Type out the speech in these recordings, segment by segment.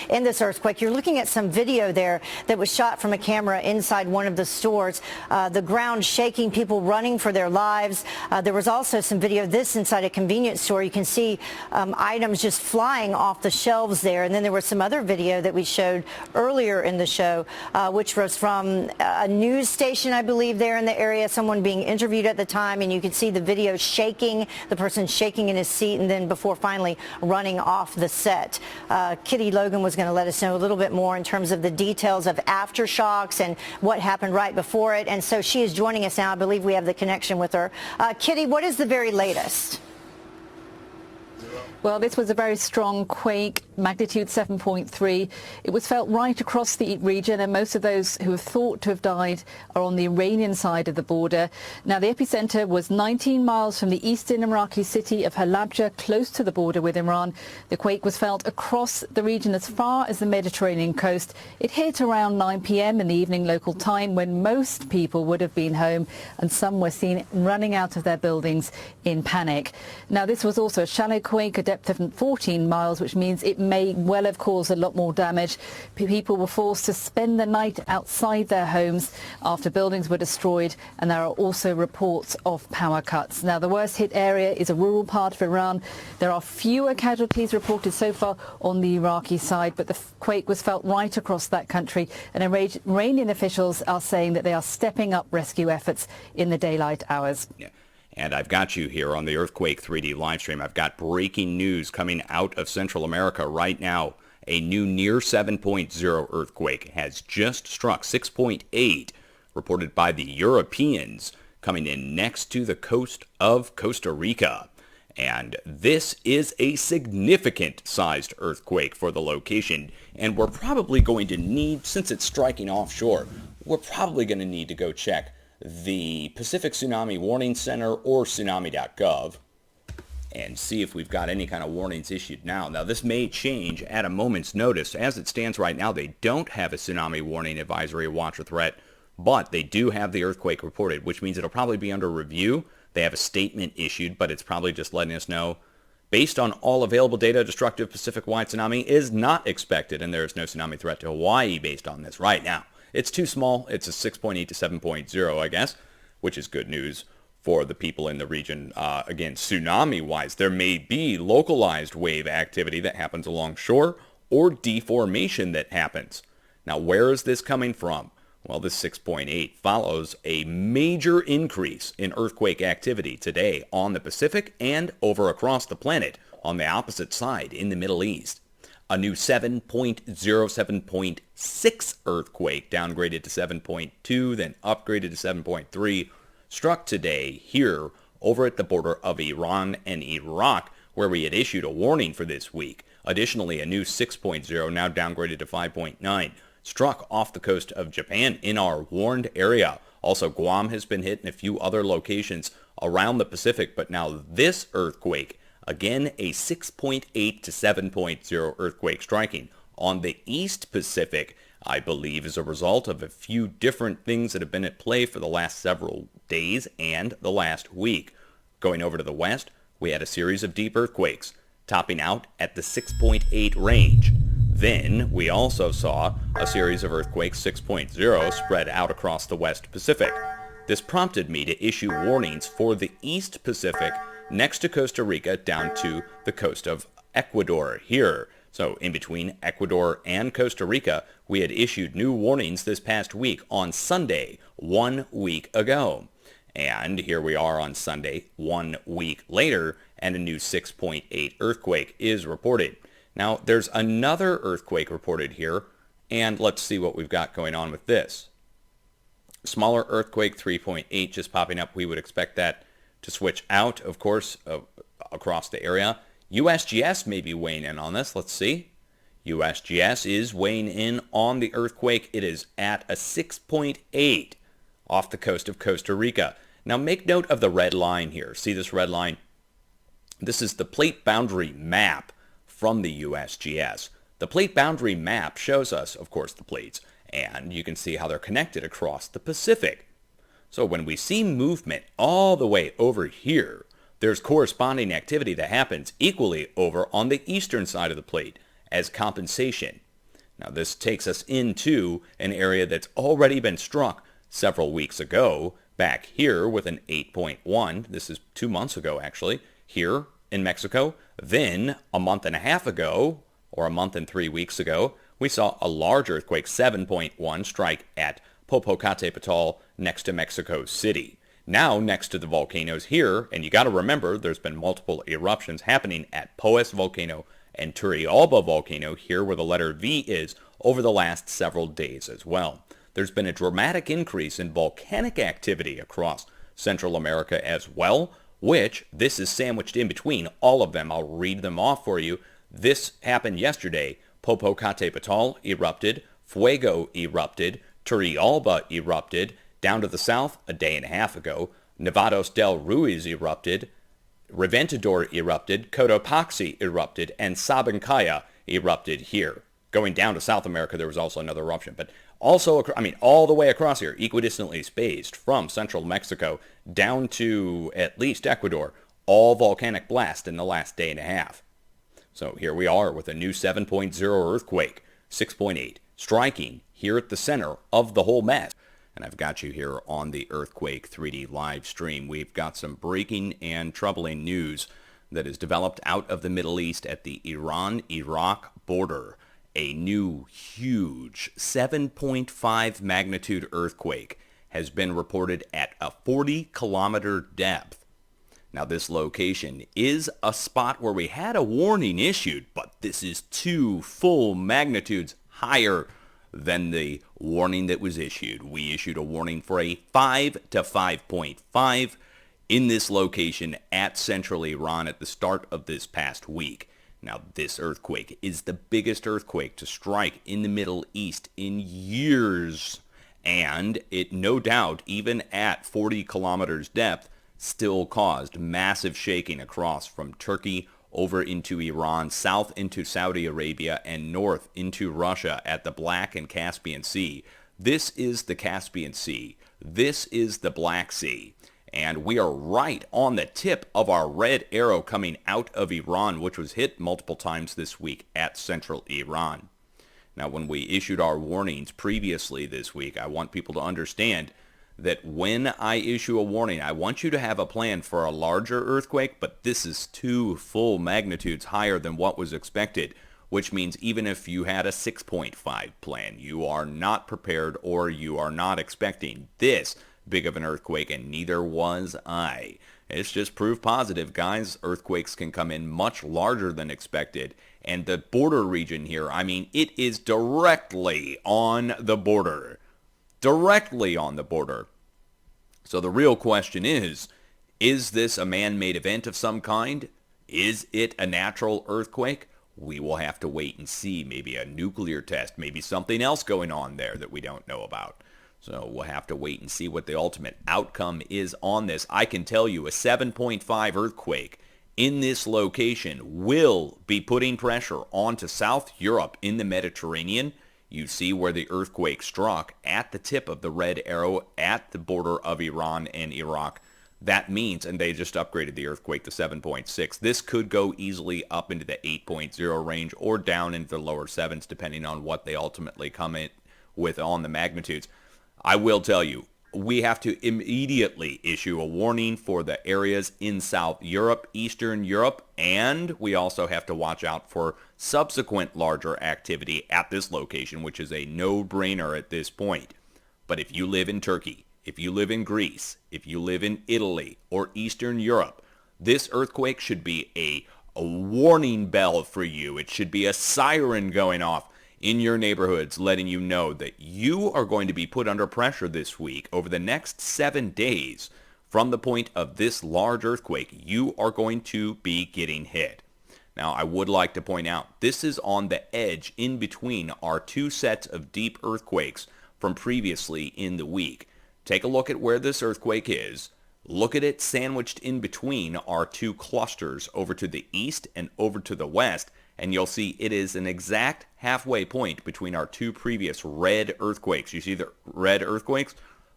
in this earthquake. You're looking at some video there that was shot from a camera inside one of the stores. The ground shaking, people running for their lives. There was also some video of this inside a convenience store. You can see items just flying off the shelves there. And then there was some other video that we showed earlier in the show, which was from a news station, I believe, there in the area, someone being interviewed at the time, and you could see the video shaking, the person shaking in his seat, and then before finally running off the set. Kitty Logan was going to let us know a little bit more in terms of the details of aftershocks and what happened right before it, and so she is joining us now. I believe we have the connection with her. Kitty, what is the very latest? Well, this was a very strong quake, magnitude 7.3. It was felt right across the region, and most of those who are thought to have died are on the Iranian side of the border. Now, the epicenter was 19 miles from the eastern Iraqi city of Halabja, close to the border with Iran. The quake was felt across the region as far as the Mediterranean coast. It hit around 9 p.m. in the evening local time, when most people would have been home, and some were seen running out of their buildings in panic. Now, this was also a shallow quake, a depth of 14 miles, which means it may well have caused a lot more damage. People were forced to spend the night outside their homes after buildings were destroyed, and there are also reports of power cuts. Now, the worst hit area is a rural part of Iran. There are fewer casualties reported so far on the Iraqi side, but the quake was felt right across that country, and Iranian officials are saying that they are stepping up rescue efforts in the daylight hours. Yeah. And I've got you here on the Earthquake 3D live stream. I've got breaking news coming out of Central America right now. A new near 7.0 earthquake has just struck, 6.8, reported by the Europeans, coming in next to the coast of Costa Rica. And this is a significant sized earthquake for the location. And we're probably going to need, since it's striking offshore, we're probably going to need to go check the Pacific Tsunami Warning Center or tsunami.gov and see if we've got any kind of warnings issued now. Now, this may change at a moment's notice. As it stands right now, they don't have a tsunami warning, advisory, watch, or threat, but they do have the earthquake reported, which means it'll probably be under review. They have a statement issued, but it's probably just letting us know, based on all available data, destructive Pacific-wide tsunami is not expected, and there is no tsunami threat to Hawaii based on this right now. It's too small. It's a 6.8 to 7.0, I guess, which is good news for the people in the region. Again, tsunami-wise, there may be localized wave activity that happens along shore or deformation that happens. Now, where is this coming from? Well, this 6.8 follows a major increase in earthquake activity today on the Pacific and over across the planet on the opposite side in the Middle East. A new 7.6 earthquake, downgraded to 7.2, then upgraded to 7.3, struck today here over at the border of Iran and Iraq, where we had issued a warning for this week. Additionally, a new 6.0, now downgraded to 5.9, struck off the coast of Japan in our warned area. Also, Guam has been hit in a few other locations around the Pacific, but now this earthquake, again, a 6.8 to 7.0 earthquake striking on the East Pacific, I believe, is a result of a few different things that have been at play for the last several days and the last week. Going over to the west, we had a series of deep earthquakes, topping out at the 6.8 range. Then we also saw a series of earthquakes 6.0 spread out across the West Pacific. This prompted me to issue warnings for the East Pacific next to Costa Rica down to the coast of Ecuador here. So in between Ecuador and Costa Rica, we had issued new warnings this past week on Sunday, 1 week ago. And here we are on Sunday, 1 week later, and a new 6.8 earthquake is reported. Now, there's another earthquake reported here, and let's see what we've got going on with this. Smaller earthquake, 3.8, just popping up. We would expect that to switch out, of course, across the area. USGS may be weighing in on this. Let's see. USGS is weighing in on the earthquake. It is at a 6.8 off the coast of Costa Rica. Now, make note of the red line here. See this red line? This is the plate boundary map from the USGS. The plate boundary map shows us, of course, the plates, and you can see how they're connected across the Pacific. So when we see movement all the way over here, there's corresponding activity that happens equally over on the eastern side of the plate, as compensation. Now this takes us into an area that's already been struck several weeks ago, back here with an 8.1. This is 2 months ago actually, here in Mexico. Then a month and a half ago, or a month and 3 weeks ago, we saw a large earthquake, 7.1, strike at Popocatépetl next to Mexico City. Now next to the volcanoes here, and you got to remember there's been multiple eruptions happening at Poes volcano and Turrialba volcano here where the letter V is over the last several days as well. There's been a dramatic increase in volcanic activity across Central America as well, which this is sandwiched in between all of them. I'll read them off for you. This happened yesterday. Popocatépetl erupted, Fuego erupted, Turrialba erupted. Down to the south, a day and a half ago, Nevados del Ruiz erupted, Reventador erupted, Cotopaxi erupted, and Sabancaya erupted here. Going down to South America, there was also another eruption, but also, all the way across here, equidistantly spaced from central Mexico down to at least Ecuador, all volcanic blast in the last day and a half. So here we are with a new 7.0 earthquake, 6.8, striking here at the center of the whole mess. And I've got you here on the Earthquake 3D live stream. We've got some breaking and troubling news that has developed out of the Middle East at the Iran-Iraq border. A new, huge 7.5 magnitude earthquake has been reported at a 40-kilometer depth. Now, this location is a spot where we had a warning issued, but this is 2 full magnitudes higher than the warning that was issued. We issued a warning for a 5 to 5.5 in this location at central Iran at the start of this past week. Now, this earthquake is the biggest earthquake to strike in the Middle East in years. And it, no doubt, even at 40 kilometers depth, still caused massive shaking across from Turkey over into Iran, south into Saudi Arabia, and north into Russia at the Black and Caspian Sea. This is the Caspian Sea. This is the Black Sea. And we are right on the tip of our red arrow coming out of Iran, which was hit multiple times this week at central Iran. Now, when we issued our warnings previously this week, I want people to understand that when I issue a warning, I want you to have a plan for a larger earthquake, but this is 2 full magnitudes higher than what was expected, which means even if you had a 6.5 plan, you are not prepared or you are not expecting this big of an earthquake, and neither was I. It's just proof positive, guys. Earthquakes can come in much larger than expected, and the border region here, it is directly on the border. Directly on the border. So the real question is this a man-made event of some kind? Is it a natural earthquake? We will have to wait and see. Maybe a nuclear test, maybe something else going on there that we don't know about. So we'll have to wait and see what the ultimate outcome is on this. I can tell you a 7.5 earthquake in this location will be putting pressure onto South Europe in the Mediterranean. You see where the earthquake struck at the tip of the red arrow at the border of Iran and Iraq. That means, and they just upgraded the earthquake to 7.6, this could go easily up into the 8.0 range or down into the lower 7s depending on what they ultimately come in with on the magnitudes. I will tell you, we have to immediately issue a warning for the areas in South Europe, Eastern Europe, and we also have to watch out for subsequent larger activity at this location, which is a no-brainer at this point. But if you live in Turkey, if you live in Greece, if you live in Italy or Eastern Europe, this earthquake should be a warning bell for you. It should be a siren going off in your neighborhoods, letting you know that you are going to be put under pressure this week. Over the next 7 days, from the point of this large earthquake, you are going to be getting hit. Now, I would like to point out, this is on the edge in between our 2 sets of deep earthquakes from previously in the week. Take a look at where this earthquake is. Look at it sandwiched in between our 2 clusters over to the east and over to the west, and you'll see it is an exact halfway point between our 2 previous red earthquakes. You see the red earthquakes?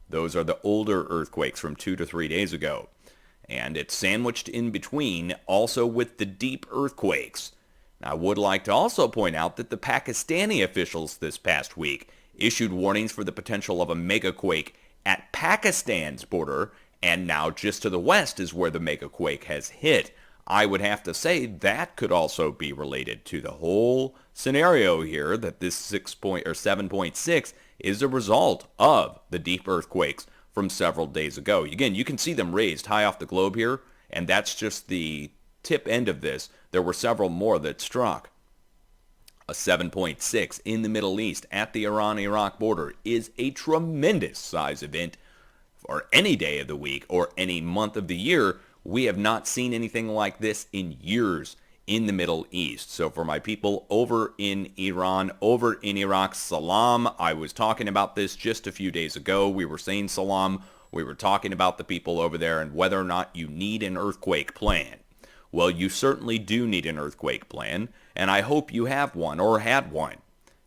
Those are the older earthquakes from 2 to 3 days ago. And it's sandwiched in between also with the deep earthquakes. I would like to also point out that the Pakistani officials this past week issued warnings for the potential of a megaquake at Pakistan's border, and now just to the west is where the megaquake has hit. I would have to say that could also be related to the whole scenario here, that this 7.6 is a result of the deep earthquakes from several days ago. Again, you can see them raised high off the globe here, and that's just the tip end of this. There were several more that struck. A 7.6 in the Middle East at the Iran-Iraq border is a tremendous size event for any day of the week or any month of the year. We have not seen anything like this in years in the Middle East. So for my people over in Iran, over in Iraq, salam. I was talking about this just a few days ago. We were saying salam. We were talking about the people over there and whether or not you need an earthquake plan. Well, you certainly do need an earthquake plan, and I hope you have one or had one.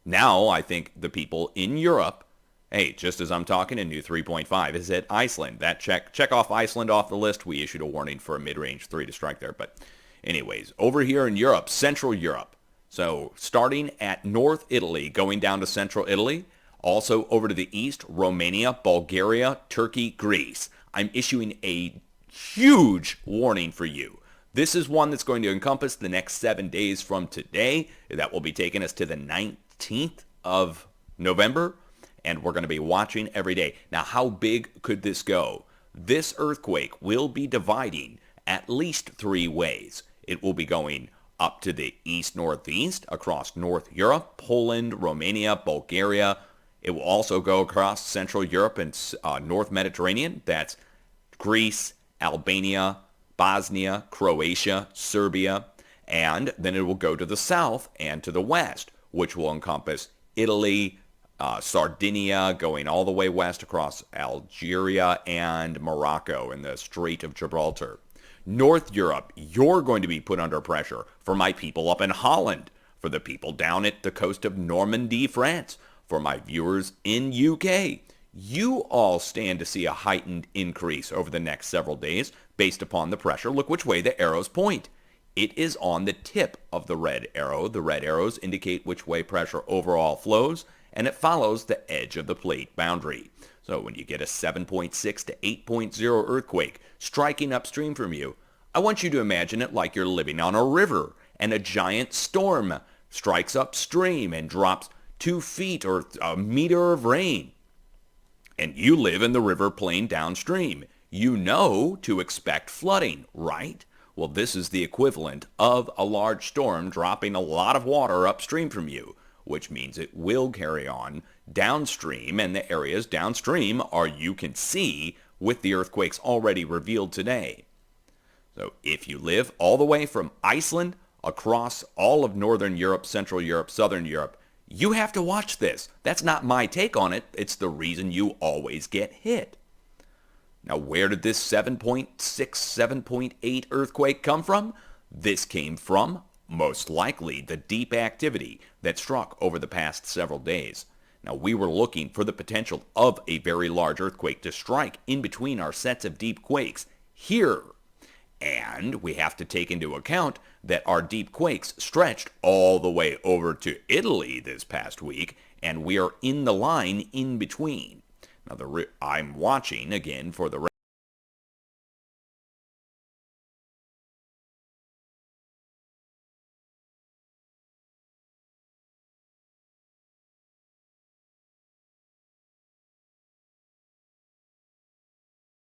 Now, I think the people in Europe, hey, just as I'm talking, a new 3.5 is at Iceland. That check off Iceland off the list. We issued a warning for a mid-range 3 to strike there. But anyways, over here in Europe, Central Europe. So starting at North Italy, going down to Central Italy, also over to the east, Romania, Bulgaria, Turkey, Greece. I'm issuing a huge warning for you. This is one that's going to encompass the next 7 days from today. That will be taking us to the 19th of November, and we're going to be watching every day. Now, how big could this go? This earthquake will be dividing at least 3 ways. It will be going up to the east-northeast, across North Europe, Poland, Romania, Bulgaria. It will also go across Central Europe and North Mediterranean. That's Greece, Albania, Bosnia, Croatia, Serbia, and then it will go to the south and to the west, which will encompass Italy, Sardinia, going all the way west across Algeria and Morocco and the Strait of Gibraltar. North Europe, you're going to be put under pressure. For my people up in Holland, for the people down at the coast of Normandy, France, for my viewers in UK, you all stand to see a heightened increase over the next several days based upon the pressure. Look which way the arrows point. It is on the tip of the red arrow. The red arrows indicate which way pressure overall flows, and it follows the edge of the plate boundary. So when you get a 7.6 to 8.0 earthquake striking upstream from you, I want you to imagine it like you're living on a river and a giant storm strikes upstream and drops 2 feet or a meter of rain. And you live in the river plain downstream. You know to expect flooding, right? Well, this is the equivalent of a large storm dropping a lot of water upstream from you, which means it will carry on downstream, and the areas downstream are, you can see, with the earthquakes already revealed today. So if you live all the way from Iceland across all of Northern Europe, Central Europe, Southern Europe, you have to watch this. That's not my take on it. It's the reason you always get hit. Now, where did this 7.6, 7.8 earthquake come from? This came from, most likely, the deep activity that struck over the past several days. Now, we were looking for the potential of a very large earthquake to strike in between our sets of deep quakes here. And we have to take into account that our deep quakes stretched all the way over to Italy this past week, and we are in the line in between. Now, I'm watching, again, for the